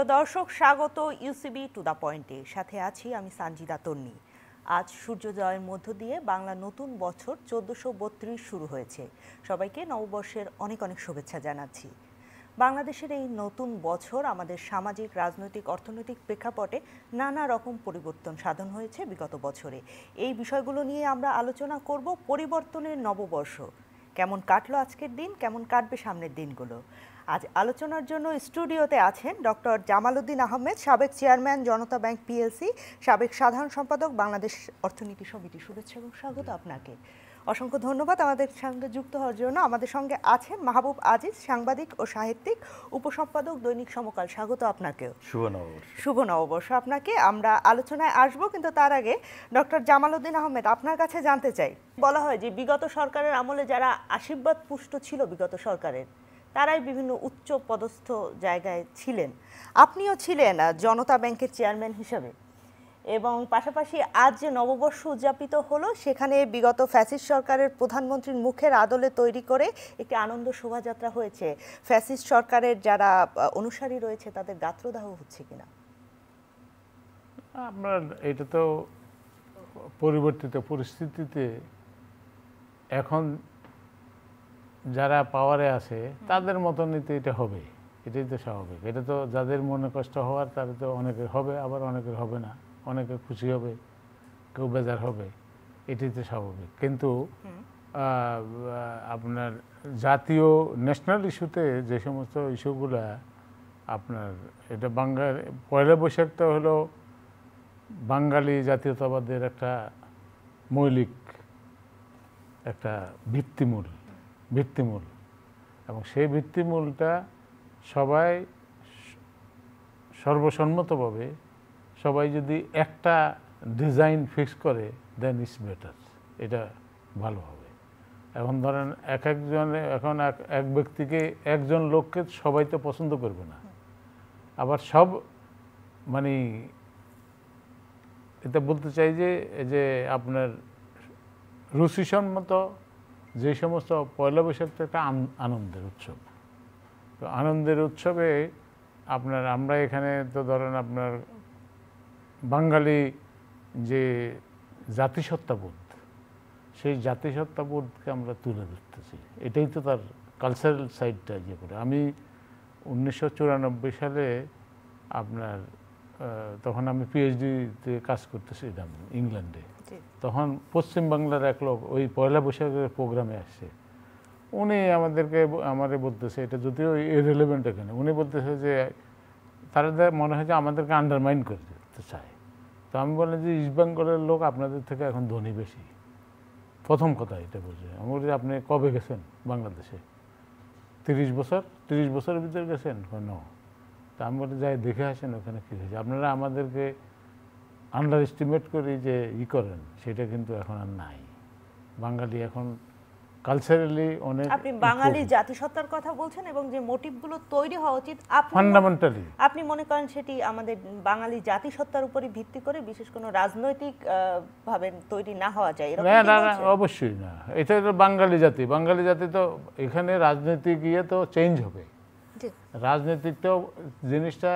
প্রিয় দর্শক, স্বাগত ইউসিবি টু দ্য পয়েন্টে। সাথে আছি আমি সানজিদা তন্নি। আজ সূর্যোদয়ের মধ্য দিয়ে বাংলা নতুন বছর 1432 শুরু হয়েছে। সবাইকে নববর্ষের অনেক অনেক শুভেচ্ছা জানাচ্ছি। বাংলাদেশের এই নতুন বছর আমাদের সামাজিক, রাজনৈতিক, অর্থনৈতিক প্রেক্ষাপটে নানা রকম পরিবর্তন সাধন হয়েছে বিগত বছরে। এই বিষয়গুলো নিয়ে আমরা আলোচনা করব। পরিবর্তনের নববর্ষ কেমন কাটলো আজকের দিন, কেমন কাটবে সামনের দিনগুলো। আজ আলোচনার জন্য স্টুডিওতে আছেন ডক্টর জামাল উদ্দিন আহমেদ, সাবেক চেয়ারম্যান জনতা ব্যাংক পিএলসি, সাবেক সাধারণ সম্পাদক বাংলাদেশ অর্থনীতি সমিতি। শুভেচ্ছা এবং স্বাগত আপনাকে। অসংখ্য ধন্যবাদ আমাদের সঙ্গে যুক্ত হওয়ার জন্য। আমাদের সঙ্গে আছেন মাহবুব আজিজ, সাংবাদিক ও সাহিত্যিক, উপসম্পাদক দৈনিক সমকাল। স্বাগত আপনাকেও। শুভ নববর্ষ আপনাকে। আমরা আলোচনায় আসবো, কিন্তু তার আগে ডক্টর জামাল উদ্দিন আহমেদ, আপনার কাছে জানতে চাই, বলা হয় যে বিগত সরকারের আমলে যারা আশীর্বাদ পুষ্ট ছিল বিগত সরকারের, তারাই বিভিন্ন উচ্চ পদস্থ জায়গায় ছিলেন। আপনিও ছিলেন জনতা ব্যাংকের চেয়ারম্যান হিসাবে, এবং পাশাপাশি আজ যে নববর্ষ উদযাপিত হলো, সেখানে বিগত ফ্যাসিস্ট সরকারের প্রধানমন্ত্রীর মুখের আদলে তৈরি করে একটি আনন্দ শোভাযাত্রা হয়েছে। ফ্যাসিস্ট সরকারের যারা অনুসারী রয়েছে তাদের গাত্রদাহ হচ্ছে কিনা? আপনার এটা তো পরিবর্তিত পরিস্থিতিতে এখন যারা পাওয়ারে আছে তাদের মতনই তো এটা হবে, এটাই তো স্বাভাবিক। এটা তো যাদের মনে কষ্ট হওয়ার তাদের তো অনেকের হবে, আবার অনেকের হবে না। অনেকে খুশি হবে, কেউ বেজার হবে, এটাই তো স্বাভাবিক। কিন্তু আপনার জাতীয় ন্যাশনাল ইস্যুতে যে সমস্ত ইস্যুগুলা আপনার এটা পয়লা বৈশাখটা হলো বাঙালি জাতীয়তাবাদের একটা মৌলিক একটা ভিত্তিমূল, এবং সেই ভিত্তিমূলটা সবাই সর্বসম্মতভাবে সবাই যদি একটা ডিজাইন ফিক্স করে, দেন ইটস বেটার, এটা ভালো হবে। এখন ধরেন এখন এক ব্যক্তিকে, একজন লোককে সবাই তো পছন্দ করবে না, আবার সব মানে এটা বলতে চাই যে আপনার রুচিসম্মত যে সমস্ত পয়লা বৈশাখটা একটা আনন্দের উৎসব। তো আনন্দের উৎসবে আমরা এখানে তো ধরেন আপনার বাঙালি যে জাতিসত্তাবোধ, সেই জাতিসত্তাবোধকে আমরা তুলে ধরতেছি। এটাই তো তার কালচারাল সাইডটা ইয়ে করে। আমি 1994 সালে আপনার তখন আমি পিএইচডিতে কাজ করতেছিলাম ইংল্যান্ডে। তখন পশ্চিমবাংলার এক লোক ওই পয়লা বৈশাখের প্রোগ্রামে আসছে। উনি আমারে বলতেছে, এটা যদিও ইররিলেভেন্ট এখানে, উনি বলতেছে যে তাদের মনে হয় যে আমাদেরকে আন্ডারমাইন করে দিতে চায়। তো আমি বললাম যে ইস্ট বেঙ্গলের লোক আপনাদের থেকে এখন ধনী বেশি। প্রথম কথা এটা বলছে। আমি বলছি আপনি কবে গেছেন বাংলাদেশে? 30 বছর? 30 বছরের ভিতরে গেছেন? ন। তা আমি বলি যাই দেখে আসেন ওখানে কী হয়েছে। আপনারা আমাদেরকে আন্ডার এস্টিমেট করি যে করেন, সেটা কিন্তু এখন আর নাই। বাঙালি এখন কালচারালি অনেক। আপনি বাঙালি জাতিসত্তার কথা বলছেন, এবং যে মোটিভগুলো তৈরি হওয়া উচিত ফান্ডামেন্টালি আপনি মনে করেন সেটি আমাদের বাঙালি জাতিসত্তার উপরই ভিত্তি করে, বিশেষ কোনো রাজনৈতিক ভাবে তৈরি না হওয়া যায়? না, অবশ্যই না। এটা তো বাঙালি জাতি তো এখানে রাজনৈতিক ইয়ে তো চেঞ্জ হবে। রাজনৈতিক তো জিনিসটা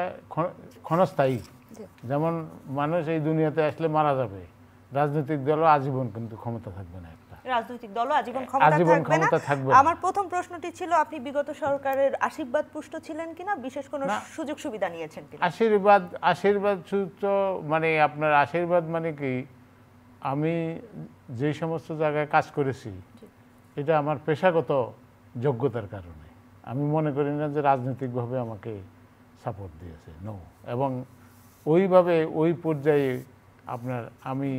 ক্ষণস্থায়ী। যেমন মানুষ এই দুনিয়াতে আসলে মারা যাবে, রাজনৈতিক দলও আজীবন কিন্তু ক্ষমতা থাকবে না। রাজনৈতিক দলও আজীবন ক্ষমতা থাকবে না। আমার প্রথম প্রশ্নটি ছিল, আপনি বিগত সরকারের আশীর্বাদ পুষ্ট ছিলেন কিনা, বিশেষ কোনো সুযোগ সুবিধা নিয়েছেন কিনা? আশীর্বাদ মানে আপনার আশীর্বাদ মানে কি, আমি যে সমস্ত জায়গায় কাজ করেছি এটা আমার পেশাগত যোগ্যতার কারণে। আমি মনে করি না যে রাজনৈতিকভাবে আমাকে সাপোর্ট দিয়েছে, নো। এবং ওইভাবে ওই পর্যায়ে আমি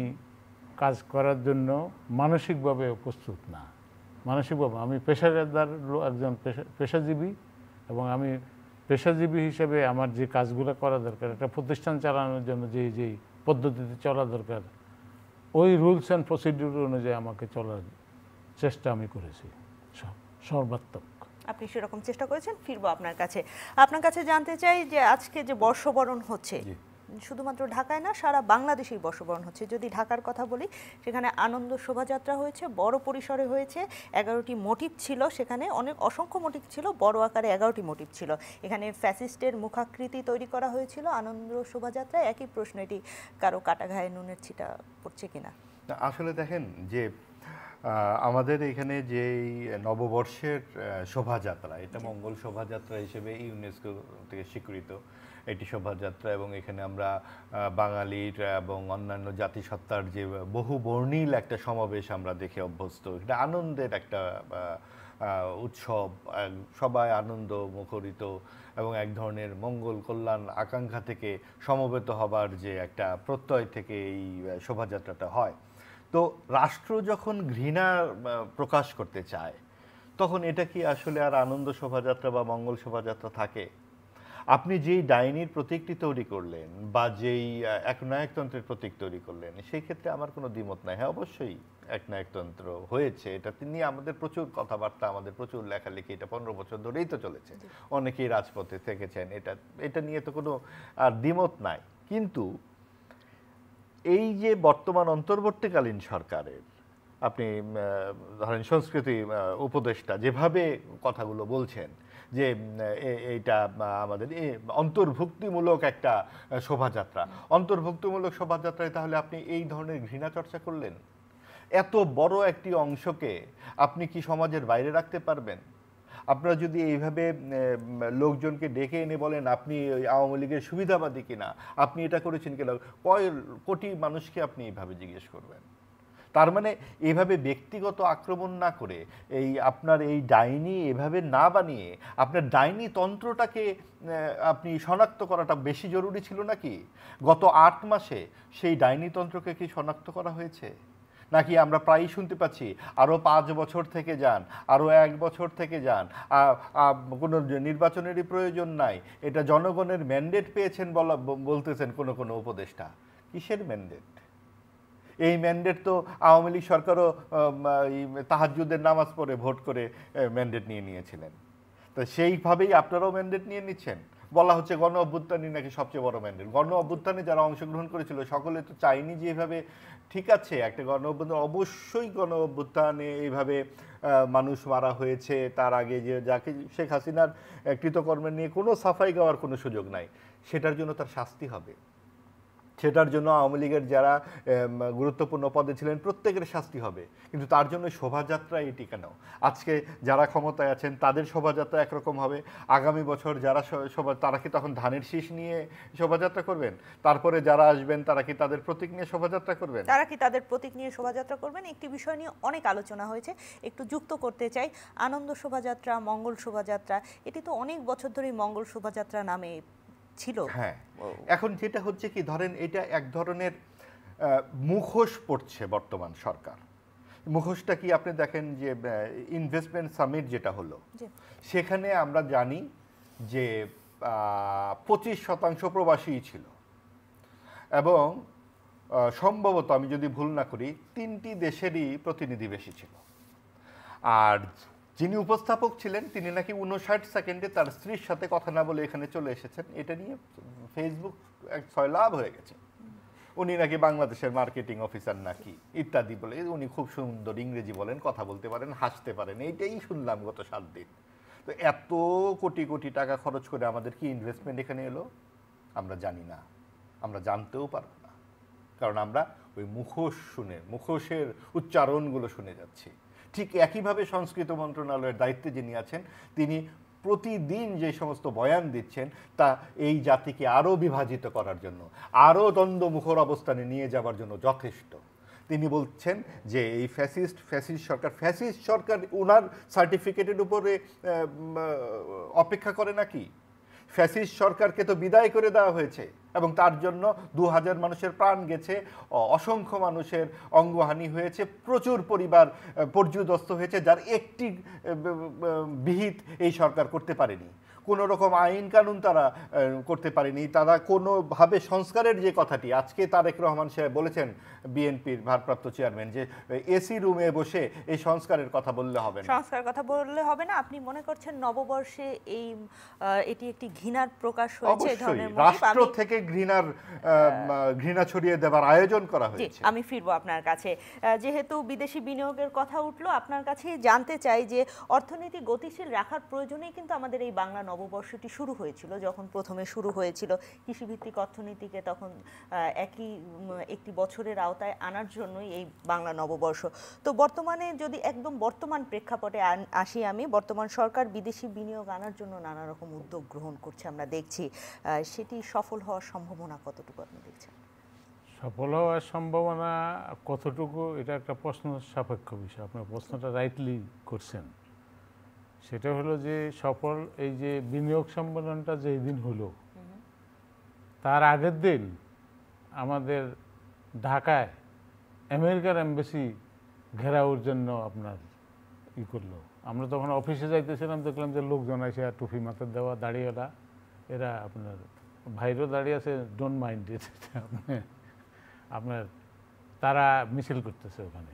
কাজ করার জন্য মানসিকভাবে প্রস্তুত না। মানসিকভাবে আমি পেশাদার একজন পেশাজীবী, এবং আমি পেশাজীবী হিসেবে আমার যে কাজগুলো করা দরকার, একটা প্রতিষ্ঠান চালানোর জন্য যেই পদ্ধতিতে চলা দরকার, ওই রুলস অ্যান্ড প্রসিডিউর অনুযায়ী আমাকে চলার চেষ্টা আমি করেছি সর্বাত্মক। আপনি সেরকম চেষ্টা করেছেন। ফিরবো আপনার কাছে জানতে চাই যে আজকে যে বর্ষবরণ হচ্ছে, শুধুমাত্র ঢাকায় না, সারা বাংলাদেশেই বর্ষবরণ হচ্ছে। যদি ঢাকার কথা বলি, সেখানে আনন্দ শোভাযাত্রা হয়েছে, বড় পরিসরে হয়েছে। 11টি মোটিভ ছিল, সেখানে অনেক অসংখ্য মোটিভ ছিল, বড় আকারে 11টি মোটিভ ছিল। এখানে ফ্যাসিস্টের মুখাকৃতি তৈরি করা হয়েছিল আনন্দ শোভাযাত্রায়। একই প্রশ্ন, এটি কারো কাটা ঘায়ে নুনের ছিটা পড়ছে কিনা? আসলে দেখেন যে আমাদের এখানে যে নববর্ষের শোভাযাত্রা, এটা মঙ্গল শোভাযাত্রা হিসেবে ইউনেস্কো থেকে স্বীকৃত এটি শোভাযাত্রা, এবং এখানে আমরা বাঙালির এবং অন্যান্য জাতিসত্তার যে বহু বর্ণিল একটা সমাবেশ আমরা দেখে অভ্যস্ত। এটা আনন্দের একটা উৎসব, সবাই আনন্দ মুখরিত এবং এক ধরনের মঙ্গল কল্যাণ আকাঙ্ক্ষা থেকে সমবেত হবার যে একটা প্রত্যয় থেকে এই শোভাযাত্রাটা হয়। তো রাষ্ট্র যখন ঘৃণা প্রকাশ করতে চায়, তখন এটা কি আসলে আর আনন্দ শোভাযাত্রা বা মঙ্গল শোভাযাত্রা থাকে? আপনি যেই ডাইনির প্রতীকটি তৈরি করলেন বা যেই একনায়কতন্ত্রের প্রতীক তৈরি করলেন, সেই ক্ষেত্রে আমার কোনো দ্বিমত নাই। হ্যাঁ, অবশ্যই একনায়কতন্ত্র হয়েছে, এটা নিয়ে আমাদের প্রচুর কথাবার্তা, আমাদের প্রচুর লেখালেখি, এটা 15 বছর ধরেই তো চলেছে, অনেকেই রাজপথে থেকেছেন, এটা নিয়ে তো কোনো আর দ্বিমত নাই। কিন্তু এই যে বর্তমান অন্তর্বর্তীকালীন সরকারের, আপনি ধরেন সংস্কৃতি উপদেষ্টা যেভাবে কথাগুলো বলছেন যে এইটা আমাদের অন্তর্ভুক্তিমূলক একটা শোভাযাত্রা, অন্তর্ভুক্তিমূলক শোভাযাত্রায় তাহলে আপনি এই ধরনের ঘৃণা চর্চা করলেন? এত বড় একটি অংশকে আপনি কি সমাজের বাইরে রাখতে পারবেন? আপনারা যদি এইভাবে লোকজনকে ডেকে এনে বলেন আপনি আওয়ামী লীগের সুবিধাবাদী কিনা, আপনি এটা করেছেন কিনা, কয় কোটি মানুষকে আপনি এইভাবে জিজ্ঞেস করবেন? তার মানে এইভাবে ব্যক্তিগত আক্রমণ না করে, এই আপনার এই ডাইনি এভাবে না বানিয়ে আপনার ডাইনি তন্ত্রটাকে আপনি শনাক্ত করাটা বেশি জরুরি ছিল নাকি? গত 8 মাসে সেই ডাইনি তন্ত্রকে কি শনাক্ত করা হয়েছে? নাকি আমরা প্রায়ই শুনতে পাচ্ছি আরও 5 বছর থেকে যান, আরও 1 বছর থেকে যান, কোনো নির্বাচনেরই প্রয়োজন নাই, এটা জনগণের ম্যান্ডেট পেয়েছেন বলতেছেন কোনো উপদেষ্টা। কিসের ম্যান্ডেট? এই ম্যান্ডেট তো আওয়ামী লীগ সরকারও তাহাজ্জুদের নামাজ পড়ে ভোট করে ম্যান্ডেট নিয়েছিলেন। তো সেইভাবেই আপনারাও ম্যান্ডেট নিয়ে নিচ্ছেন। বলা হচ্ছে গণ অভ্যুত্থানই নাকি সবচেয়ে বড় ম্যান্ডেট। গণ অভ্যুত্থানে যারা অংশগ্রহণ করেছিল সকলে তো চাইনি যে এইভাবে, ঠিক আছে একটা গণ অভ্যুত্থান, অবশ্যই গণ অভ্যুত্থানে এইভাবে মানুষ মারা হয়েছে, তার আগে যে যাকে শেখ হাসিনার কৃতকর্মের নিয়ে কোনো সাফাই গাওয়ার কোনো সুযোগ নাই, সেটার জন্য তার শাস্তি হবে। সেটার জন্য আওয়ামী লীগের যারা গুরুত্বপূর্ণ পদে ছিলেন প্রত্যেকের শাস্তি হবে। কিন্তু তার জন্য শোভাযাত্রা এটি কেন? আজকে যারা ক্ষমতায় আছেন তাদের শোভাযাত্রা একরকম হবে, আগামী বছর যারা তারা কি তখন ধানের শীষ নিয়ে শোভাযাত্রা করবেন? তারপরে যারা আসবেন তারা কি তাদের প্রতীক নিয়ে শোভাযাত্রা করবেন? শোভাযাত্রা করবেন। একটি বিষয় নিয়ে অনেক আলোচনা হয়েছে, একটু যুক্ত করতে চাই। আনন্দ শোভাযাত্রা, মঙ্গল শোভাযাত্রা, এটি তো অনেক বছর ধরেই মঙ্গল শোভাযাত্রা নামে ছিল। হ্যাঁ, এখন যেটা হচ্ছে কি, ধরেন এটা এক ধরনের মুখোশ পড়ছে বর্তমান সরকার। মুখোশটা কি আপনি দেখেন যে ইনভেস্টমেন্ট সামিট যেটা হলো, সেখানে আমরা জানি যে 25% প্রবাসী ছিল, এবং সম্ভবত আমি যদি ভুল না করি 3টি দেশেরই প্রতিনিধি বেশি ছিল। আর যিনি উপস্থাপক ছিলেন তিনি নাকি 59 সেকেন্ডে তার স্ত্রীর সাথে কথা না বলে এখানে চলে এসেছেন। এটা নিয়ে ফেসবুক এক ছয়লাভ হয়ে গেছে। উনি নাকি বাংলাদেশের মার্কেটিং অফিসার নাকি ইত্যাদি বলে, উনি খুব সুন্দর ইংরেজি বলেন, কথা বলতে পারেন, হাসতে পারেন, এইটাই শুনলাম গত 7 দিন। তো এত কোটি কোটি টাকা খরচ করে আমাদের কি ইনভেস্টমেন্ট এখানে এলো আমরা জানি না, আমরা জানতেও পারব না, কারণ আমরা ওই মুখোশের উচ্চারণগুলো শুনে যাচ্ছি। ঠিক একইভাবে সংস্কৃতি মন্ত্রণালয়ের দায়িত্বে যিনি আছেন তিনি প্রতিদিন যে সমস্ত বয়ান দিচ্ছেন তা এই জাতিকে আরও বিভাজিত করার জন্য, আরও দ্বন্দ্বমুখর অবস্থানে নিয়ে যাওয়ার জন্য যথেষ্ট। তিনি বলছেন যে এই ফ্যাসিস্ট সরকার ওনার সার্টিফিকেটের উপরে অপেক্ষা করে নাকি? ফ্যাসিস্ট সরকারকে তো বিদায় করে দেওয়া হয়েছে এবং তার জন্য 2000 মানুষের প্রাণ গেছে, অসংখ্য মানুষের অঙ্গহানি হয়েছে, প্রচুর পরিবার পর্যুদস্ত হয়েছে, যার একটি বিহিত এই সরকার করতে পারেনি। কোনো রকম আইন কানুন তারা করতে পারেনি, তারা কোনোভাবে সংস্কারের যে কথাটি আজকে তারেক রহমান সাহেব বলেছেন, বিএনপির ভারপ্রাপ্ত চেয়ারম্যান, যে এসি রুমে বসে এই সংস্কারের কথা বললে হবে না, সংস্কার কথা বললে হবে না। আপনি মনে করছেন নববর্ষে এটি একটি ঘৃণার প্রকাশ হয়েছে এই অবশ্যই ধরনের রাষ্ট্র থেকে ঘৃণা ছড়িয়ে দেওয়ার আয়োজন করা হয়েছে। আমি ফিরবো আপনার কাছে। যেহেতু বিদেশি বিনিয়োগের কথা উঠলো, আপনার কাছে জানতে চাই যে অর্থনীতি গতিশীল রাখার প্রয়োজনেই কিন্তু আমাদের এই বাংলা নববর্ষটি শুরু হয়েছিল। যখন প্রথমে শুরু হয়েছিল কৃষিভিত্তিক অর্থনীতিকে তখন একটি বছরের আওতায় আনার জন্যই এই বাংলা নববর্ষ। তো বর্তমানে যদি একদম বর্তমান প্রেক্ষাপটে আসি, আমি বর্তমান সরকার বিদেশি বিনিয়োগ আনার জন্য নানা রকম উদ্যোগ গ্রহণ করছে, আমরা দেখছি। সেটি সফল হওয়ার সম্ভাবনা কতটুকু আপনি দেখছেন? সফল হওয়ার সম্ভাবনা কতটুকু, এটা একটা প্রশ্ন সাপেক্ষ বিষয়। আপনার প্রশ্নটা রাইটলি করছেন। সেটা হলো যে সফল এই যে বিনিয়োগ সম্মেলনটা যেই দিন হলো, তার আগের দিন আমাদের ঢাকায় আমেরিকার এমবাসি ঘেরাওর জন্য আপনার করলো। আমরা তখন অফিসে যাইতেছিলাম, দেখলাম যে লোকজন এসে টুপি মাথায় দেওয়া, দাঁড়িয়েলা, এরা আপনার ভাইরও দাঁড়িয়ে আছে, ডোন্ট মাইন্ড ইট, আপনার তারা মিছিল করতেছে ওখানে।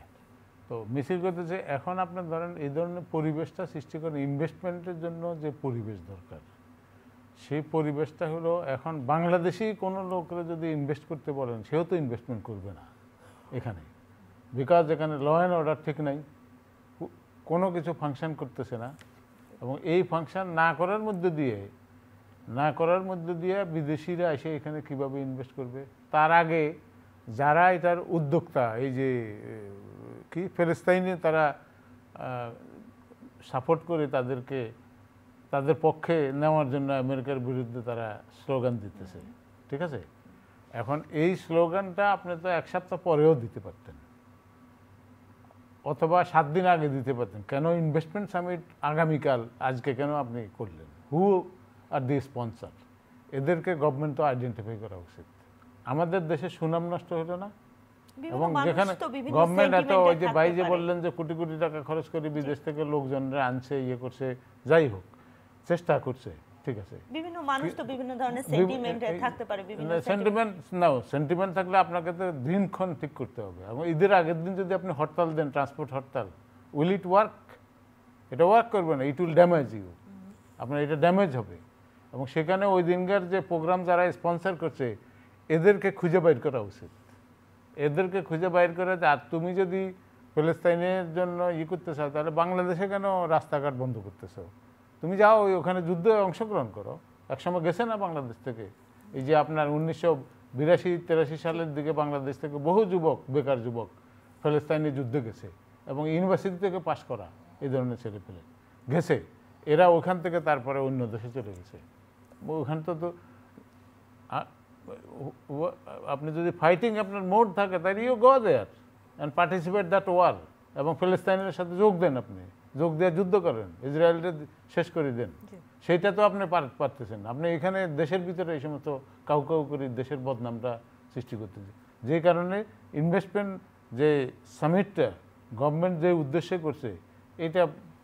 তো মিছিল করতেছে। এখন আপনার ধরেন এই ধরনের পরিবেশটা সৃষ্টি করে ইনভেস্টমেন্টের জন্য যে পরিবেশ দরকার, সেই পরিবেশটা হলো এখন বাংলাদেশি কোনো লোকরা যদি ইনভেস্ট করতে বলেন, সেও তো ইনভেস্টমেন্ট করবে না এখানে, বিকজ এখানে ল অ্যান্ড অর্ডার ঠিক নাই, কোনো কিছু ফাংশন করতেছে না। এবং এই ফাংশন না করার মধ্যে দিয়ে বিদেশিরা এসে এখানে কিভাবে ইনভেস্ট করবে? তার আগে যারা এটার উদ্যোক্তা, এই যে কি ফিলিস্তিনে তারা সাপোর্ট করে তাদের পক্ষে নেওয়ার জন্য আমেরিকার বিরুদ্ধে তারা স্লোগান দিতেছে, ঠিক আছে? এখন এই স্লোগানটা আপনি তো এক সপ্তাহ পরেও দিতে পারতেন, অথবা 7 দিন আগে দিতে পারতেন। কেন ইনভেস্টমেন্ট সামিট আগামীকাল, আজকে কেন আপনি করলেন? হু আর দি স্পন্সর? এদেরকে গভর্নমেন্ট তো আইডেন্টিফাই করা উচিত। আমাদের দেশে সুনাম নষ্ট হলো না? এবং যেখানে গভর্নমেন্ট এত, ওই যে ভাই যে বললেন যে কোটি কোটি টাকা খরচ করে বিদেশ থেকে লোকজনরা আনছে, করছে, যাই হোক চেষ্টা করছে, ঠিক আছে। বিভিন্ন মানুষ তো বিভিন্ন ধরনের সেন্টিমেন্ট থাকতে পারে, বিভিন্ন সেন্টিমেন্ট থাকলে আপনাকে তো দিনক্ষণ ঠিক করতে হবে। এবং ঈদের আগের দিন যদি আপনি হরতাল দেন, transport hartal, will it work? এটা ওয়ার্ক করবে না, ইট উইল ড্যামেজ ইউ, আপনার এটা ড্যামেজ হবে। এবং সেখানে ওই দিনকার যে প্রোগ্রাম যারা স্পন্সর করছে, এদেরকে খুঁজে বাইর করা উচিত, এদেরকে খুঁজে বাইর করে। আর তুমি যদি ফিলিস্তিনের জন্য করতে চাও, তাহলে বাংলাদেশে কেন রাস্তাঘাট বন্ধ করতেছো? তুমি যাও ওখানে যুদ্ধে অংশগ্রহণ করো। একসময় গেছে না বাংলাদেশ থেকে, এই যে আপনার 1982-83 সালের দিকে বাংলাদেশ থেকে বহু যুবক, বেকার যুবক ফিলিস্তিনে যুদ্ধে গেছে, এবং ইউনিভার্সিটি থেকে পাশ করা এই ধরনের ছেলে পেলে গেছে। এরা ওখান থেকে তারপরে অন্য দেশে চলে গেছে। ওখানে তো আপনি যদি ফাইটিং আপনার মোড থাকে, তাহলে you go there and participate that war, এবং ফিলিস্তিনের সাথে যোগ দেন, আপনি যোগ দিয়ে যুদ্ধ করেন, ইসরায়েলকে শেষ করে দেন। সেইটা তো আপনি পারতেছেন। আপনি এখানে দেশের ভিতরে এই সমস্ত কাউ করে দেশের বদনামটা সৃষ্টি করতেছে। যে কারণে ইনভেস্টমেন্ট যে সামিটটা গভর্নমেন্ট যে উদ্দেশ্যে করছে, এটা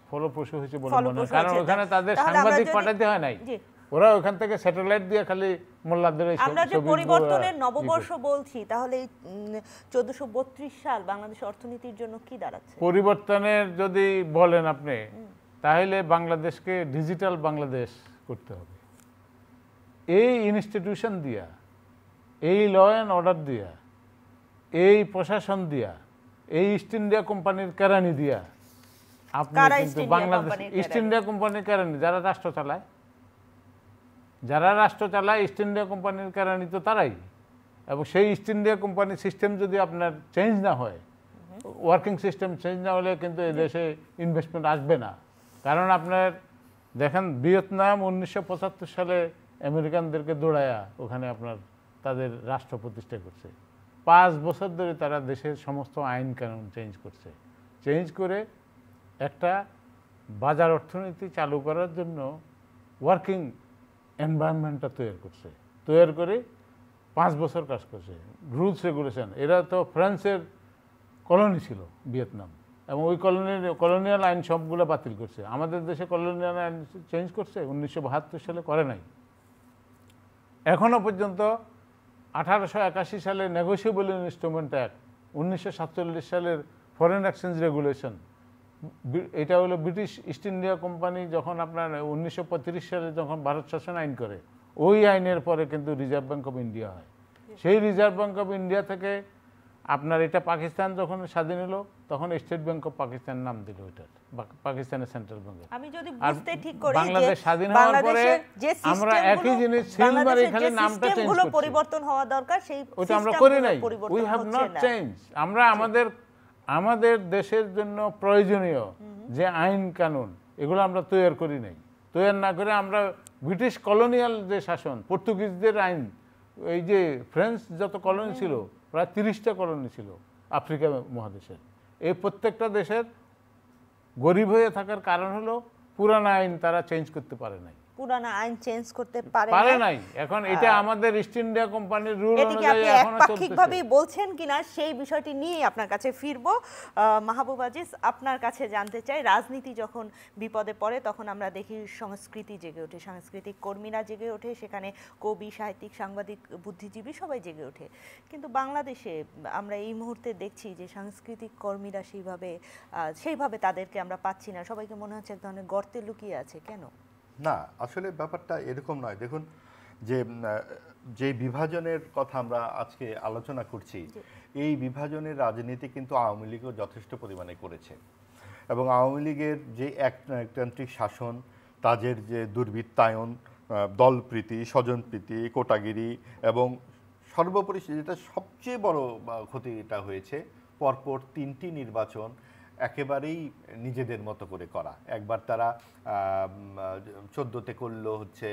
ফলপ্রসূ হয়েছে বলে মনে হয়। কারণ ওখানে তাদের সাংবাদিক পাঠাতে হয় নাই, ওরা ওখান থেকে স্যাটেলাইট দিয়ে খালি মোল্লাদের। আমরা যে পরিবর্তনের নববর্ষ বলছি, তাহলে 1432 সাল বাংলাদেশ অর্থনীতির জন্য কি দাঁড়াচ্ছে? পরিবর্তনের যদি বলেন আপনি, তাহলে বাংলাদেশকে ডিজিটাল বাংলাদেশ করতে হবে। এই ইনস্টিটিউশন দিয়া, এই ল অ্যান্ড অর্ডার দিয়া, এই প্রশাসন দিয়া, এই ইস্ট ইন্ডিয়া কোম্পানির কেরানি দিয়া আপনি কিন্তু বাংলাদেশ, ইস্ট ইন্ডিয়া কোম্পানির কেরানি যারা রাষ্ট্র চালায়, ইস্ট ইন্ডিয়া কোম্পানির কেরানি তো তারাই। এবং সেই ইস্ট ইন্ডিয়া কোম্পানির সিস্টেম যদি আপনার চেঞ্জ না হয়, ওয়ার্কিং সিস্টেম চেঞ্জ না হলে কিন্তু এদেশে ইনভেস্টমেন্ট আসবে না। কারণ আপনার দেখেন, ভিয়েতনাম 1975 সালে আমেরিকানদেরকে দৌড়ায়া ওখানে আপনার তাদের রাষ্ট্র প্রতিষ্ঠা করছে। 5 বছর ধরে তারা দেশের সমস্ত আইন কানুন চেঞ্জ করে একটা বাজার অর্থনীতি চালু করার জন্য ওয়ার্কিং এনভায়রনমেন্টটা তৈরি করে 5 বছর কাজ করছে। রুলস রেগুলেশন, এরা তো ফ্রান্সের কলোনি ছিল ভিয়েতনাম, এবং ওই কলোনিয়াল আইন সবগুলো বাতিল করছে। আমাদের দেশে কলোনিয়াল আইন চেঞ্জ করছে 1972 সালে, করে নাই। এখনও পর্যন্ত 1881 সালে নেগোশিয়েবল ইনস্ট্রুমেন্ট অ্যাক্ট, 1947 সালের ফরেন এক্সচেঞ্জ রেগুলেশন, এটা হলো ব্রিটিশ ইস্ট ইন্ডিয়া কোম্পানি যখন আপনার 1935 সালে যখন ভারত শাসন আইন করে, ওই আইনের পরে কিন্তু রিজার্ভ ব্যাঙ্ক অফ ইন্ডিয়া হয়। সেই রিজার্ভ ব্যাঙ্ক অফ ইন্ডিয়া থেকে আপনার এটা পাকিস্তান যখন স্বাধীন হলো তখন স্টেট ব্যাঙ্ক অফ পাকিস্তান নাম দিল ওইটার, পাকিস্তানের সেন্ট্রাল ব্যাঙ্ক। আমি যদি বুঝতে ঠিক করি যে বাংলাদেশ স্বাধীন হওয়ার পরে আমরা একই জিনিস সিল মারি, খালি নামটা চেঞ্জ করছি। পরিবর্তন হওয়া দরকার, সেই ওটা আমরা করি নাই। We have not change. আমরা আমাদের দেশের জন্য প্রয়োজনীয় যে আইন কানুন এগুলো আমরা তৈরি করি নাই। তৈরি না করে আমরা ব্রিটিশ কলোনিয়াল যে শাসন, পর্তুগিজদের আইন, এই যে ফ্রেঞ্চ যত কলোনি ছিল, প্রায় 30টা কলোনি ছিল আফ্রিকা মহাদেশের, এই প্রত্যেকটা দেশের গরিব হয়ে থাকার কারণ হলো পুরানা আইন তারা চেঞ্জ করতে পারে নাই। পুরানা আইন চেঞ্জ করতে পারে নাই। এখন এটা আমাদের ইস্ট ইন্ডিয়া কোম্পানির রুল অনুযায়ী আপনি একপাক্ষিকভাবেই বলছেন কিনা সেই বিষয়টি নিয়ে আপনার কাছে ফিরবো। মাহবুব আজিজ, আপনার কাছে জানতে চাই, রাজনীতি যখন বিপদে পড়ে তখন আমরা দেখি সংস্কৃতি জেগে ওঠে, সাংস্কৃতিক কর্মীরা জেগে ওঠে, সেখানে কবি, সাহিত্যিক, সাংবাদিক, বুদ্ধিজীবী সবাই জেগে ওঠে। কিন্তু বাংলাদেশে আমরা এই মুহূর্তে দেখছি যে সাংস্কৃতিক কর্মীরা সেইভাবে তাদেরকে আমরা পাচ্ছি না। সবাইকে মনে হচ্ছে এক ধরনের গর্তে লুকিয়ে আছে। কেন? না, আসলে ব্যাপারটা এরকম নয়। দেখুন, যে বিভাজনের কথা আমরা আজকে আলোচনা করছি, এই বিভাজনের রাজনীতি কিন্তু আওয়ামী লীগও যথেষ্ট পরিমাণে করেছে। এবং আওয়ামী লীগের যে একতান্ত্রিক শাসন, তাদের যে দুর্বৃত্তায়ন, দলপ্রীতি, স্বজনপ্রীতি, কোটাগিরি, এবং সর্বোপরি যেটা সবচেয়ে বড় ক্ষতিটা হয়েছে, পরপর 3টি নির্বাচন একেবারেই নিজেদের মতো করে করা। একবার তারা 14তে করলো হচ্ছে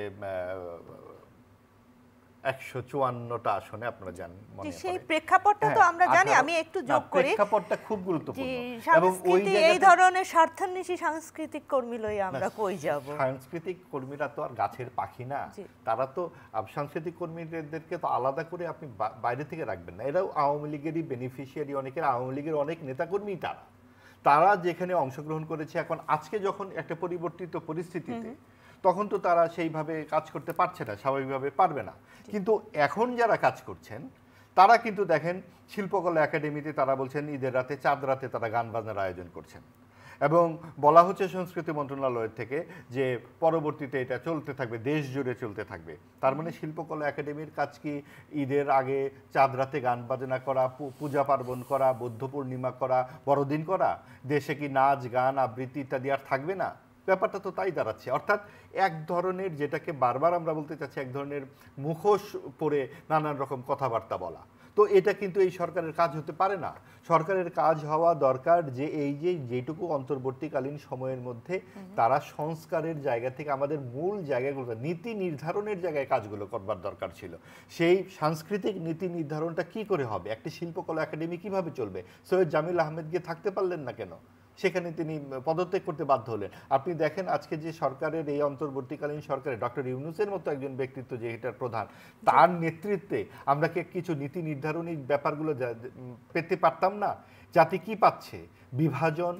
154টা আসনে, আপনারা জানেন। সেই প্রেক্ষাপটটা তো আমরা জানি। আমি একটু যোগ করি, প্রেক্ষাপটটা খুব গুরুত্বপূর্ণ। এবং এই ধরনের স্বার্থান্বেষী সাংস্কৃতিক কর্মী লই আমরা কই যাব? সাংস্কৃতিক কর্মীরা তো আর গাছের পাখি না। তারা তো সাংস্কৃতিক কর্মীদেরকে তো আলাদা করে আপনি বাইরে থেকে রাখবেন না। এরাও আওয়ামী লীগেরই বেনিফিশিয়ারি, অনেকের আওয়ামী লীগের অনেক নেতাকর্মী তারা যেখানে অংশগ্রহণ করেছে। এখন আজকে যখন একটা পরিবর্তিত পরিস্থিতিতে, তখন তো তারা সেইভাবে কাজ করতে পারছে না, স্বাভাবিকভাবে পারবে না। কিন্তু এখন যারা কাজ করছেন তারা কিন্তু দেখেন, শিল্পকলা একাডেমিতে তারা বলছেন ঈদের রাতে, চাঁদ রাতে তারা গান বাজনার আয়োজন করছেন। এবং বলা হচ্ছে সংস্কৃতি মন্ত্রণালয়ের থেকে যে পরবর্তীতে এটা চলতে থাকবে, দেশ জুড়ে চলতে থাকবে। তার মানে শিল্পকলা একাডেমির কাজ কি ঈদের আগে চাঁদ রাতে গান বাজনা করা, পূজা পার্বণ করা, বৌদ্ধ পূর্ণিমা করা, বড়দিন করা? দেশে কি নাচ, গান, আবৃত্তি ইত্যাদি আর থাকবে না? ব্যাপারটা তো তাই দাঁড়াচ্ছে। অর্থাৎ এক ধরনের, যেটাকে বারবার আমরা বলতে চাচ্ছি, এক ধরনের মুখোশ পরে নানান রকম কথাবার্তা বলা। তো এটা কিন্তু এই সরকারের কাজ হতে পারে না। সরকারের কাজ হওয়া দরকার যে যেটুকু অন্তর্বর্তীকালীন সময়ের মধ্যে তারা সংস্কারের জায়গা থেকে আমাদের মূল জায়গাগুলো, নীতি নির্ধারণের জায়গায় কাজগুলো করবার দরকার ছিল। সেই সাংস্কৃতিক নীতি নির্ধারণটা কি করে হবে? একটি শিল্পকলা একাডেমি কিভাবে চলবে? সৈয়দ জামিল আহমেদ গিয়ে থাকতে পারলেন না কেন? সেখানে তিনি পদত্যাগ করতে বাধ্য হলেন। আপনি দেখেন আজকে যে সরকারের, এই অন্তর্বর্তীকালীন সরকারে ডক্টর ইউনূসের মতো একজন ব্যক্তিত্ব যে এটার প্রধান, তার নেতৃত্বে আমরা কি কিছু নীতি নির্ধারণী ব্যাপারগুলো পেতে পারতাম না? জাতি কি পাচ্ছে? বিভাজন,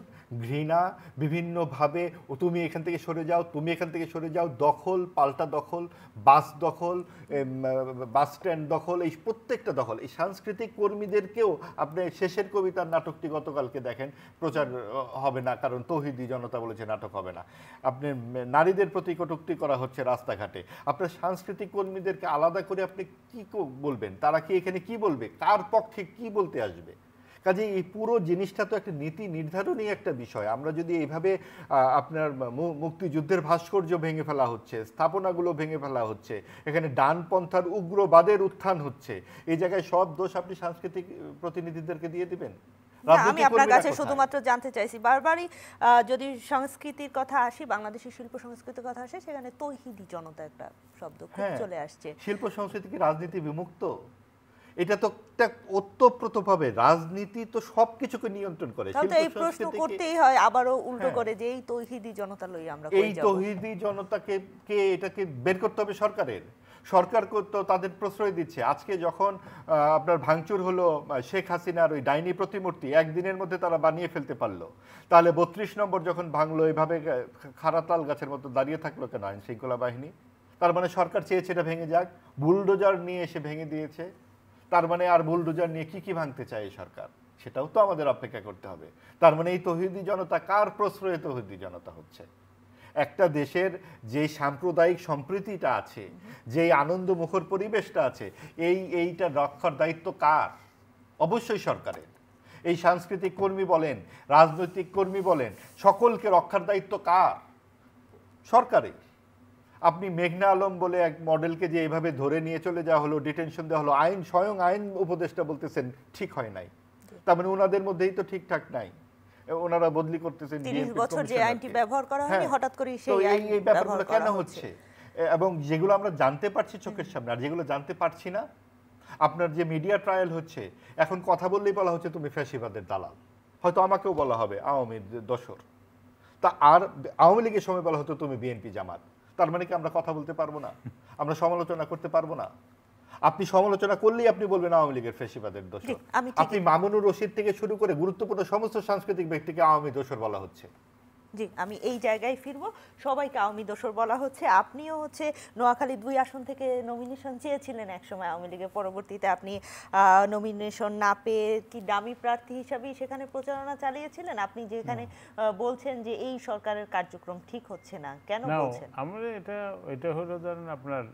ঘৃণা, বিভিন্নভাবে তুমি এখান থেকে সরে যাও, তুমি এখান থেকে সরে যাও, দখল, পাল্টা দখল, বাস দখল, বাস স্ট্যান্ড দখল, এই প্রত্যেকটা দখল। এই সাংস্কৃতিক কর্মীদেরকেও আপনি শেষের কবিতার নাটকটি গতকালকে দেখেন, প্রচার হবে না কারণ তৌহিদি জনতা বলেছে নাটক হবে না। আপনি নারীদের প্রতি কটূক্তি করা হচ্ছে রাস্তাঘাটে। আপনার সাংস্কৃতিক কর্মীদেরকে আলাদা করে আপনি কি বলবেন? তারা কি এখানে কি বলবে? কার পক্ষে কি বলতে আসবে? কাজে এই পুরো জিনিসটা তো একটা নীতি নির্ধারণী একটা বিষয়। আমরা যদি এইভাবে আপনার মুক্তিযুদ্ধের ভাস্কর্য ভেঙে ফেলা হচ্ছে, স্থাপনাগুলো ভেঙে ফেলা হচ্ছে, এখানে ডানপন্থার উগ্রবাদের উত্থান হচ্ছে, এই জায়গায় সব দোষ আপনি সাংস্কৃতিক প্রতিনিধিদেরকে দিয়ে দিবেন? আমি আপনার কাছে শুধুমাত্র জানতে চাইছি, বারবারই যদি সংস্কৃতির কথা আসি, বাংলাদেশের শিল্প সংস্কৃতির কথা আসে, সেখানে তৌহিদি জনতা একটা শব্দ খুব চলে আসছে। শিল্প সংস্কৃতি কি রাজনীতি বিমুক্ত? এটা তো ওতপ্রোতভাবে রাজনীতি তো সবকিছুকে নিয়ন্ত্রণ করে। এই প্রশ্ন করতেই হয় আবারও উল্টো করে যে এই তৌহিদি জনতা লই আমরা কই যাব? এই তৌহিদি জনতাকে এটাকে বের করতে হবে সরকারের। সরকার তো তাদের প্রশ্রয় দিচ্ছে। আজকে যখন আপনার ভাঙচুর হলো শেখ হাসিনার ওই ডাইনি প্রতিমূর্তি, একদিনের মধ্যে তারা বানিয়ে ফেলতে পারলো, তাহলে 32 নম্বর যখন ভাঙলো এভাবে খাড়াতাল গাছের মতো দাঁড়িয়ে থাকলো কেন আইন শৃঙ্খলা বাহিনী? তার মানে সরকার চেয়েছে এটা ভেঙে যাক, বুলডোজার নিয়ে এসে ভেঙে দিয়েছে। তার মানে আর বুলডোজার নিয়ে কি ভাঙতে চায় সরকার, সেটাও তো আমাদের অপেক্ষা করতে হবে। তার মানে এই তৌহিদি জনতা কার প্রশ্রয়ে তৌহিদি জনতা হচ্ছে? একটা দেশের যে সাম্প্রদায়িক সম্প্রীতিটা আছে, যে আনন্দ মুখর পরিবেশটা আছে, এইটা রক্ষার দায়িত্ব কার? অবশ্যই সরকারের। এই সাংস্কৃতিক কর্মী বলেন, রাজনৈতিক কর্মী বলেন, সকলকে রক্ষার দায়িত্ব কার? সরকারের। আপনি মেঘনা আলম বলে এক মডেলকে যে এইভাবে ধরে নিয়ে চলে যাওয়া হলো, ডিটেনশন দেওয়া হলো, স্বয়ং আইন উপদেষ্টা বলতেছেন ঠিক হয় নাই। তার মানে ওনাদের মধ্যেই তো ঠিকঠাক নাই, ওনারা বদলি করতেছেন। 30 বছর যে আইনটি ব্যবহার করা হয়নি, হঠাৎ করে সেই এই ব্যাপারগুলো কেন হচ্ছে? এবং যেগুলো আমরা জানতে পারছি চোখের সামনে, আর যেগুলো জানতে পারছি না, আপনার যে মিডিয়া ট্রায়াল হচ্ছে, এখন কথা বললেই বলা হচ্ছে তুমি ফ্যাসিবাদের দালাল। হয়তো আমাকেও বলা হবে আওয়ামী দোসর, তা আর আওয়ামী লীগের সময় বলা হতো তুমি বিএনপি জামাত। তার মানে কি আমরা কথা বলতে পারবো না? আমরা সমালোচনা করতে পারবো না? আপনি সমালোচনা করলেই আপনি বলবেন আওয়ামী লীগের ফ্যাসিবাদের দোসর। আপনি মামুনুর রশিদ থেকে শুরু করে গুরুত্বপূর্ণ সমস্ত সাংস্কৃতিক ব্যক্তিকে আওয়ামী দোসর বলা হচ্ছে। জি, আমি এই জায়গায় ফিরবো। সবাইকে আওয়ামী দোসর বলা হচ্ছে। আপনিও নোয়াখালী 2 আসন থেকে নমিনেশন চেয়েছিলেন একসময় আওয়ামী লীগের, পরবর্তীতে আপনি নমিনেশন না পেয়ে কি ডামি প্রার্থী হিসাবেই সেখানে প্রচারণা চালিয়েছিলেন? আপনি যেখানে বলছেন যে এই সরকারের কার্যক্রম ঠিক হচ্ছে না, কেন বলছেন? আমরা এটা হলো ধরেন আপনার,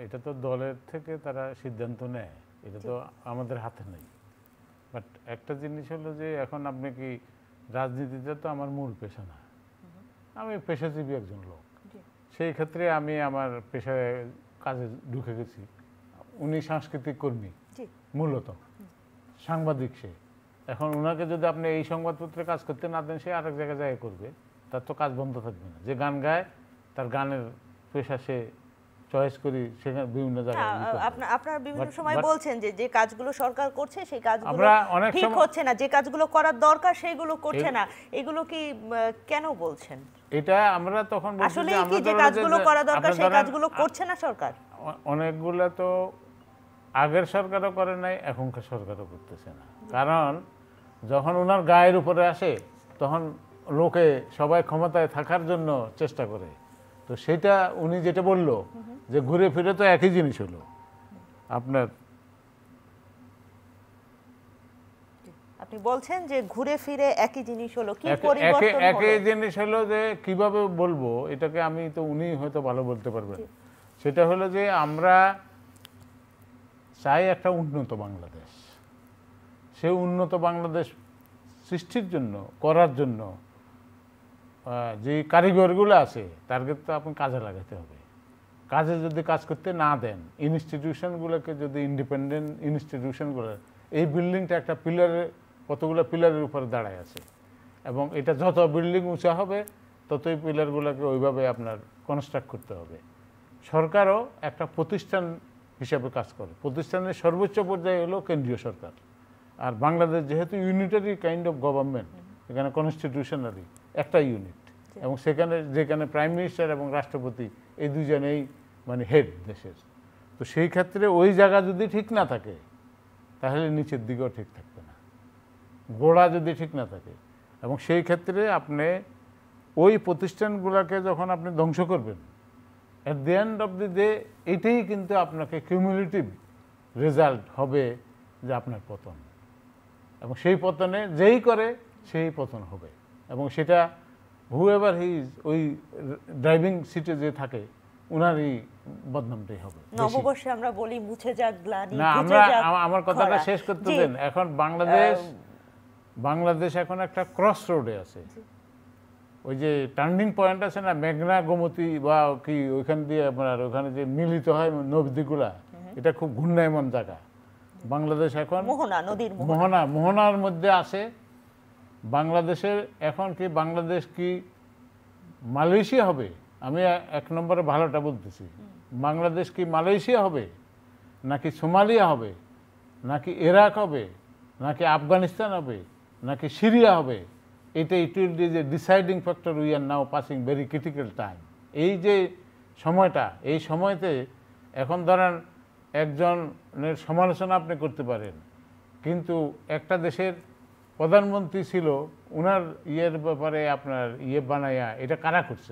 এটা তো দলের থেকে তারা সিদ্ধান্ত নেয়, এটা তো আমাদের হাতে নেই। বাট একটা জিনিস হলো যে এখন আপনি কি, রাজনীতিতে তো আমার মূল পেশা না, আমি পেশাজীবী একজন লোক। সেই ক্ষেত্রে আমি আমার পেশায় কাজে ঢুকে গেছি। উনি সাংস্কৃতিক কর্মী মূলত, সাংবাদিক সে। এখন ওনাকে যদি আপনি এই সংবাদপত্রে কাজ করতে না দেন, সে আরেক জায়গায় করবে, তার তো কাজ বন্ধ থাকবে না। যে গান গায় তার গানের পেশা সে চয়েস করি, সেখানে বিভিন্ন জায়গায়। আপনারা বিভিন্ন সময় বলছেন যে যে কাজগুলো সরকার করছে সেই কাজগুলো ঠিক হচ্ছে না, যে কাজগুলো করার দরকার সেগুলো করছে না। এগুলো কি কেন বলছেন? এটা আমরা তখন বলছি আসলে কি যে কাজগুলো করা দরকার সেই কাজগুলো করছে না সরকার। অনেকগুলো তো আগের সরকারও করে নাই, এখনকার সরকারও করতেছে না। কারণ যখন ওনার গায়ের উপরে আসে তখন লোকে সবাই ক্ষমতায় থাকার জন্য চেষ্টা করে। তো সেটা উনি যেটা বললো যে ঘুরে ফিরে তো একই জিনিস হলো আপনার। আপনি বলছেন যে ঘুরে ফিরে একই জিনিস হলো, কি পরিবর্তন হলো? একই জিনিস হলো যে কিভাবে বলবো এটাকে, আমি তো উনি হয়তো ভালো বলতে পারবেন। সেটা হলো যে আমরা চাই একটা উন্নত বাংলাদেশ। সেই উন্নত বাংলাদেশ সৃষ্টির জন্য, করার জন্য যে কারিগরগুলো আছে তারকে তো আপনি কাজে লাগাতে হবে। কাজে যদি কাজ করতে না দেন, ইনস্টিটিউশনগুলোকে যদি ইন্ডিপেন্ডেন্ট ইনস্টিটিউশনগুলো, এই বিল্ডিংটা একটা পিলারের, কতগুলো পিলারের উপরে দাঁড়ায় আছে, এবং এটা যত বিল্ডিং উঁচা হবে ততই পিলারগুলোকে ওইভাবে আপনার কনস্ট্রাক্ট করতে হবে। সরকারও একটা প্রতিষ্ঠান হিসাবে কাজ করে। প্রতিষ্ঠানের সর্বোচ্চ পর্যায়ে হলো কেন্দ্রীয় সরকার। আর বাংলাদেশ যেহেতু ইউনিটারি কাইন্ড অফ গভর্নমেন্ট, এখানে কনস্টিটিউশনারি একটা ইউনিট, এবং যেখানে প্রাইম মিনিস্টার এবং রাষ্ট্রপতি এই দুজনেই মানে হেড দেশের। তো সেই ক্ষেত্রে ওই জায়গা যদি ঠিক না থাকে তাহলে নিচের দিকেও ঠিক থাকবে না, গোড়া যদি ঠিক না থাকে। এবং সেই ক্ষেত্রে আপনি ওই প্রতিষ্ঠানগুলোকে যখন আপনি ধ্বংস করবেন, at the end of the day এটাই কিন্তু আপনাকে কিউমুলেটিভ রেজাল্ট হবে যে আপনার পতন। এবং সেই পতনে যেই করে সেই পতন হবে, এবং সেটা হুএভার হি ইজ, ওই ড্রাইভিং সিটে যে থাকে উনারই বদনামটাই হবে। নববর্ষে আমরা বলি মুছে যাক গ্লানি। না, আমার কথাটা শেষ করতে দেন। এখন বাংলাদেশ এখন একটা ক্রস রোডে আছে। ওই যে টার্নিং পয়েন্ট আছে না, মেঘনা গোমতী বা কি, ওইখান দিয়ে আপনার ওখানে যে মিলিত হয় নদীগুলা, এটা খুব ঘূর্ণায়মান জায়গা। বাংলাদেশ এখন মোহনার মধ্যে আছে। বাংলাদেশের এখন কি, বাংলাদেশ কি মালয়েশিয়া হবে? আমি এক নম্বরে ভালোটা বলতেছি। বাংলাদেশ কি মালয়েশিয়া হবে, নাকি সোমালিয়া হবে, নাকি ইরাক হবে, নাকি আফগানিস্তান হবে, নাকি সিরিয়া হবে? এটা ইট উইল বি যে deciding factor. We are now passing very critical time. এই যে সময়টা, এই সময়তে এখন ধরেন একজনের সমালোচনা আপনি করতে পারেন, কিন্তু একটা দেশের প্রধানমন্ত্রী ছিল, উনার ইয়ের ব্যাপারে আপনার বানায়া এটা কারা করছে?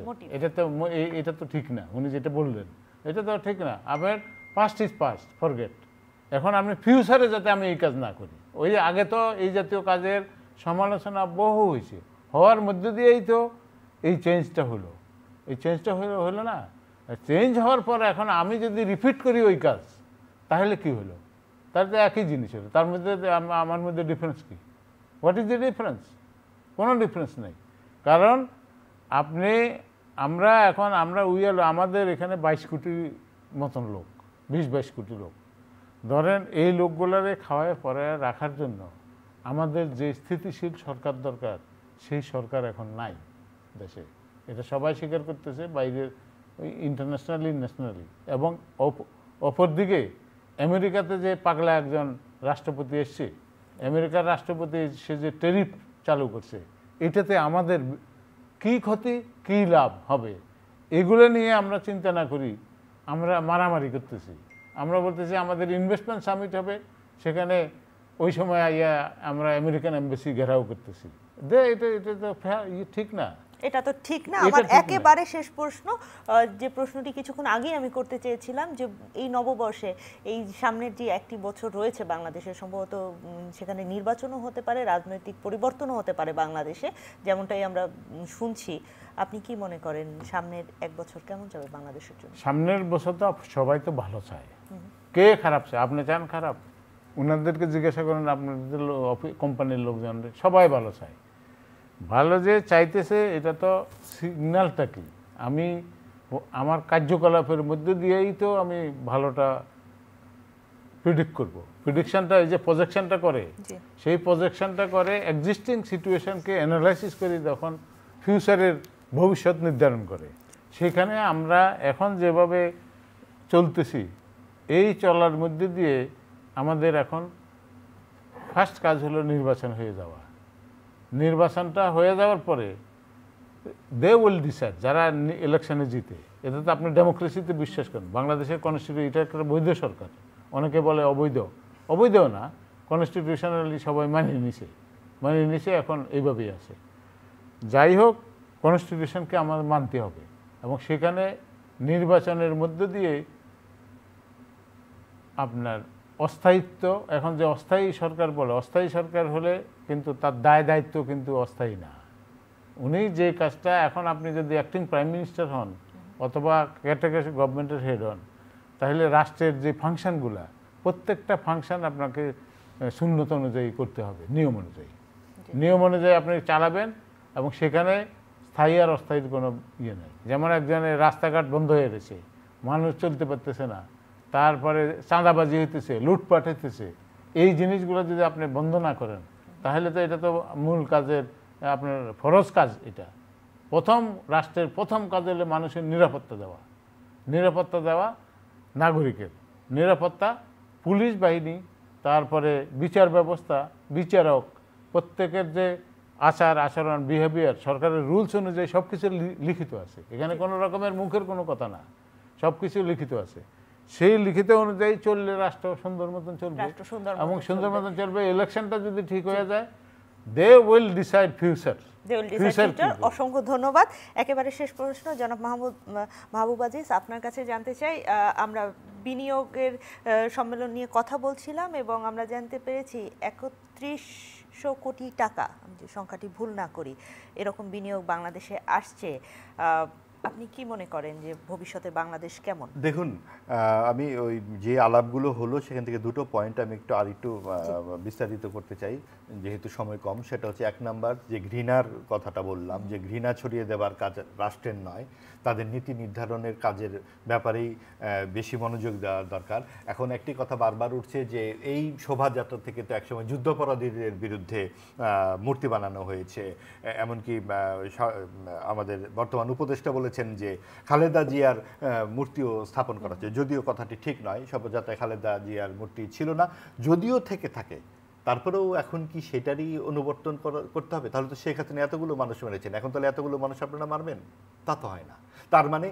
এটা তো ঠিক না। উনি যেটা বললেন এটা তো ঠিক না। আপনার পাস্ট ইজ পাস্ট, ফরগেট। এখন আপনি ফিউচারে যাতে আমি এই কাজ না করি। ওই আগে তো এই জাতীয় কাজের সমালোচনা বহু হয়েছে, হওয়ার মধ্য দিয়েই তো এই চেঞ্জটা হলো। এই চেঞ্জটা হলো না। চেঞ্জ হওয়ার পর এখন আমি যদি রিপিট করি ওই কাজ, তাহলে কি হলো? তার তো একই জিনিস হলো। তার মধ্যে আমার মধ্যে ডিফারেন্স কি? What is the difference? কোনো ডিফারেন্স নেই। কারণ আমরা আমাদের এখানে 22 কোটি মতন লোক, 20-22 কোটি লোক। ধরেন এই লোকগুলারে খাওয়ায় পরে রাখার জন্য আমাদের যে স্থিতিশীল সরকার দরকার, সেই সরকার এখন নাই দেশে। এটা সবাই স্বীকার করতেছে, বাইরের ইন্টারন্যাশনালি, ন্যাশনালি। এবং অপরদিকে আমেরিকাতে যে পাগলা একজন রাষ্ট্রপতি এসছে, আমেরিকার রাষ্ট্রপতি সে যে ট্যারিফ চালু করছে, এটাতে আমাদের কি ক্ষতি, কি লাভ হবে, এগুলো নিয়ে আমরা চিন্তা না করি আমরা মারামারি করতেছি। আমরা বলতেছি আমাদের ইনভেস্টমেন্ট সামিট হবে, সেখানে ওই সময় আমরা আমেরিকান এমবাসি ঘেরাও করতেছি। এটা তো ঠিক না। এটা তো ঠিক না। আমার একেবারে শেষ প্রশ্ন, যে প্রশ্নটি কিছুক্ষণ আগেই আমি করতে চেয়েছিলাম, যে এই নববর্ষে, এই সামনের যে একটি বছর রয়েছে বাংলাদেশের, সম্ভবত সেখানে নির্বাচনও হতে পারে, রাজনৈতিক পরিবর্তনও হতে পারে বাংলাদেশে, যেমনটাই আমরা শুনছি। আপনি কি মনে করেন সামনের এক বছর কেমন যাবে বাংলাদেশের জন্য? সামনের বছর তো সবাই তো ভালো চায়, কে খারাপ চায়? আপনি চান খারাপ? ওনাদেরকে জিজ্ঞাসা করেন, আপনাদের কোম্পানির লোকজন সবাই ভালো চায়। ভালো যে চাইতেছে, এটা তো সিগন্যালটা কি? আমি আমার কার্যকলাপের মধ্যে দিয়েই তো আমি ভালোটা প্রিডিক্ট করব। প্রিডিকশনটা, এই যে প্রজেকশনটা করে, সেই প্রজেকশনটা করে এক্সিস্টিং সিচুয়েশনকে অ্যানালাইসিস করে তখন ফিউচারের ভবিষ্যৎ নির্ধারণ করে। সেখানে আমরা এখন যেভাবে চলতেছি, এই চলার মধ্যে দিয়ে আমাদের এখন ফার্স্ট কাজ হলো নির্বাচন হয়ে যাওয়া। নির্বাচনটা হয়ে যাওয়ার পরে দে উইল ডিসাইড, যারা ইলেকশনে জিতে। এটা তো আপনি ডেমোক্রেসিতে বিশ্বাস করেন। বাংলাদেশের কনস্টিটিউশন, এটা একটা বৈধ সরকার। অনেকে বলে অবৈধ, অবৈধও না, কনস্টিটিউশনালি সবাই মানিয়ে নিছে, এখন এইভাবেই আছে। যাই হোক, কনস্টিটিউশনকে আমাদের মানতে হবে, এবং সেখানে নির্বাচনের মধ্য দিয়ে আপনার অস্থায়িত্ব, এখন যে অস্থায়ী সরকার বলে, অস্থায়ী সরকার হলে কিন্তু তার দায় দায়িত্ব কিন্তু অস্থায়ী না। উনি যে কাজটা, এখন আপনি যদি অ্যাক্টিং প্রাইম মিনিস্টার হন অথবা ক্যাটাগরি গভর্নমেন্টের হেড হন, তাহলে রাষ্ট্রের যে ফাংশনগুলা, প্রত্যেকটা ফাংশন আপনাকে শূন্যতা অনুযায়ী করতে হবে, নিয়ম অনুযায়ী আপনি চালাবেন, এবং সেখানে স্থায়ী আর অস্থায়ীর কোনো ইয়ে নেই। যেমন একজনের রাস্তাঘাট বন্ধ হয়ে গেছে, মানুষ চলতে পারতেছে না, তারপরে চাঁদাবাজি হইতেছে, লুটপাট হইতেছে, এই জিনিসগুলো যদি আপনি বন্ধ না করেন, তাহলে তো এটা তো মূল কাজের আপনার ফরজ কাজ। এটা রাষ্ট্রের প্রথম কাজ হলে মানুষের নিরাপত্তা দেওয়া, নাগরিকের নিরাপত্তা, পুলিশ বাহিনী, তারপরে বিচার ব্যবস্থা, বিচারক, প্রত্যেকের যে আচরণ, বিহেভিয়ার, সরকারের রুলস অনুযায়ী সব কিছু লিখিত আছে। এখানে কোনো রকমের মুখের কোনো কথা না, সব কিছু লিখিত আছে। সেই লিখিত অনুযায়ী চললে রাষ্ট্র সুন্দর মতন চলবে, এবং সুন্দর মতন চলবে। ইলেকশনটা যদি ঠিক হয়ে যায়, দে উইল ডিসাইড ফিউচার। অসংখ্য ধন্যবাদ। একেবারে শেষ প্রশ্ন, জনাব মাহবুব আজিজ, আপনার কাছে জানতে চাই, আমরা বিনিয়োগের সম্মেলন নিয়ে কথা বলছিলাম, এবং আমরা জানতে পেরেছি 3100 কোটি টাকা, যে সংখ্যাটি ভুল না করি, এরকম বিনিয়োগ বাংলাদেশে আসছে। আপনি কি মনে করেন যে ভবিষ্যতে বাংলাদেশ কেমন? দেখুন, আমি ওই যে আলাপগুলো হলো সেখান থেকে দুটো পয়েন্ট আমি আরেকটু বিস্তারিত করতে চাই, যেহেতু সময় কম। সেটা হচ্ছে, এক নাম্বার, যে ঘৃণার কথাটা বললাম, যে ঘৃণা ছড়িয়ে দেওয়ার কাজ রাষ্ট্রের নয়, তাদের নীতি নির্ধারণের কাজের ব্যাপারেই বেশি মনোযোগ দেওয়া দরকার। এখন একটি কথা বারবার উঠছে যে এই শোভাযাত্রা থেকে তো একসময় যুদ্ধাপরাধীদের বিরুদ্ধে মূর্তি বানানো হয়েছে, এমনকি আমাদের বর্তমান উপদেষ্টা বলেছেন যে খালেদা জিয়ার মূর্তিও স্থাপন করা হচ্ছে, যদিও কথাটি ঠিক নয়। শোভাযাত্রায় খালেদা জিয়ার মূর্তি ছিল না, যদিও থেকে থাকে, তারপরেও এখন কি সেটারই অনুবর্তন করতে হবে? তাহলে তো শেখ হাসিনা এতগুলো মানুষ মেরেছেন, এখন তাহলে এতগুলো মানুষ আপনারা মারবেন? তা তো হয় না। তার মানে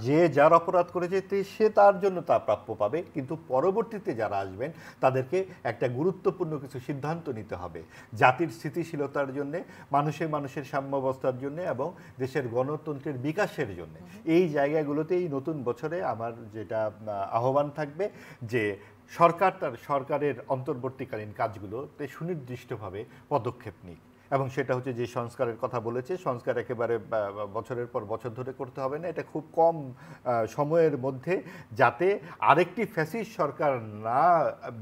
যে যার অপরাধ করেছে সে তার জন্য তা প্রাপ্য পাবে, কিন্তু পরবর্তীতে যারা আসবেন তাদেরকে একটা গুরুত্বপূর্ণ কিছু সিদ্ধান্ত নিতে হবে জাতির স্থিতিশীলতার জন্য, মানুষের সাম্যাবস্থার জন্য এবং দেশের গণতন্ত্রের বিকাশের জন্য। এই জায়গাগুলোতে এই নতুন বছরে আমার যেটা আহ্বান থাকবে যে সরকারের অন্তর্বর্তীকালীন কাজগুলোতে সুনির্দিষ্টভাবে পদক্ষেপ নিক, এবং সেটা হচ্ছে যে সংস্কারের কথা বলেছে, সংস্কার একেবারে বছরের পর বছর ধরে করতে হবে না, এটা খুব কম সময়ের মধ্যে, যাতে আরেকটি ফ্যাসিস্ট সরকার না,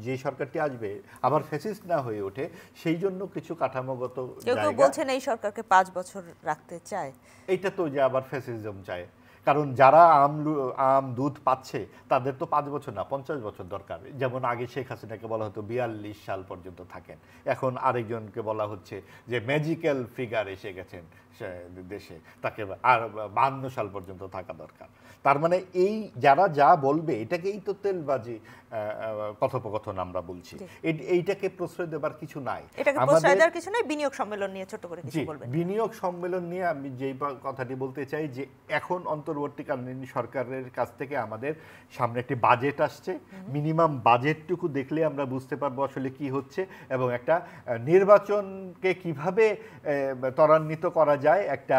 যে সরকারটি আসবে আবার ফ্যাসিস্ট না হয়ে ওঠে, সেই জন্য কিছু কাঠামোগত কেউ বলছেন এই সরকারকে 5 বছর রাখতে চায়। এটা তো যে আবার ফ্যাসিজম চায়, কারণ যারা আম দুধ পাচ্ছে তাদের তো 5 বছর না 50 বছর দরকার। যেমন আগে শেখ হাসিনাকে বলা হতো 42 সাল পর্যন্ত থাকেন, এখন আরেকজনকে বলা হচ্ছে যে ম্যাজিক্যাল ফিগার এসে গেছেন দেশে, তাকে আর 52 সাল পর্যন্ত থাকা দরকার। তার মানে এই যারা যা বলবে এটাকেই তো তেলবাজি কথোপকথন আমরা বলছি, এইটাকে প্রশ্রয় দেবার কিছু নাই। এটাকে প্রশ্রয় দেওয়ার কিছু নাই। বিনিয়োগ সম্মেলন নিয়ে ছোট করে কিছু বলবেন? বিনিয়োগ সম্মেলন নিয়ে আমি যেই কথাটি বলতে চাই যে এখন অন্তর্বর্তীকালীন সরকারের কাছ থেকে আমাদের সামনে একটি বাজেট আসছে, মিনিমাম বাজেটটুকু দেখলে আমরা বুঝতে পারবো আসলে কি হচ্ছে, এবং একটা নির্বাচনকে কিভাবে ত্বরান্বিত করা যায় একটা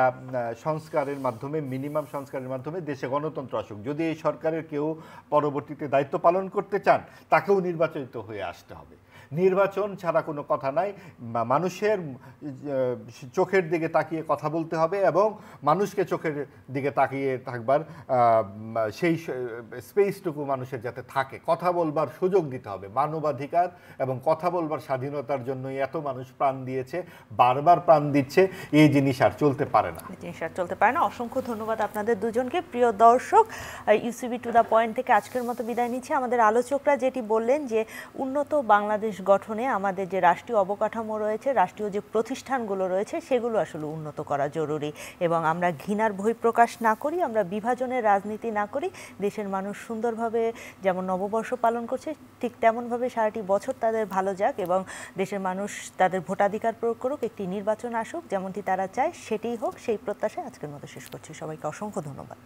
সংস্কারের মাধ্যমে, মিনিমাম সংস্কারের মাধ্যমে দেশে গণতন্ত্র আসুক। যদি এই সরকারের কেউ পরবর্তীতে দায়িত্ব পালন করতে চান তাকেও নির্বাচিত হয়ে আসতে হবে। নির্বাচন ছাড়া কোনো কথা নাই, মানুষের চোখের দিকে তাকিয়ে কথা বলতে হবে এবং মানুষকে চোখের দিকে তাকিয়ে থাকবার সেই স্পেসটুকু মানুষের যাতে থাকে, কথা বলবার সুযোগ দিতে হবে। মানবাধিকার এবং কথা বলবার স্বাধীনতার জন্যই এত মানুষ প্রাণ দিয়েছে, বারবার প্রাণ দিচ্ছে, এই জিনিস আর চলতে পারে না, অসংখ্য ধন্যবাদ আপনাদের দুজনকে। প্রিয় দর্শক, ইউসিবি টু দ্য পয়েন্ট থেকে আজকের মতো বিদায় নিচ্ছে। আমাদের আলোচকরা যেটি বললেন যে উন্নত বাংলাদেশ গঠনে আমাদের যে রাষ্ট্রীয় অবকাঠামো রয়েছে, রাষ্ট্রীয় যে প্রতিষ্ঠানগুলো রয়েছে, সেগুলো আসলে উন্নত করা জরুরি, এবং আমরা ঘৃণার বহিঃপ্রকাশ না করি, আমরা বিভাজনের রাজনীতি না করি। দেশের মানুষ সুন্দরভাবে যেমন নববর্ষ পালন করছে, ঠিক তেমনভাবে সারাটি বছর তাদের ভালো যাক এবং দেশের মানুষ তাদের ভোটাধিকার প্রয়োগ করুক, একটি নির্বাচন আসুক যেমনটি তারা চায় সেটিই হোক, সেই প্রত্যাশায় আজকের মতো শেষ করছি। সবাইকে অসংখ্য ধন্যবাদ।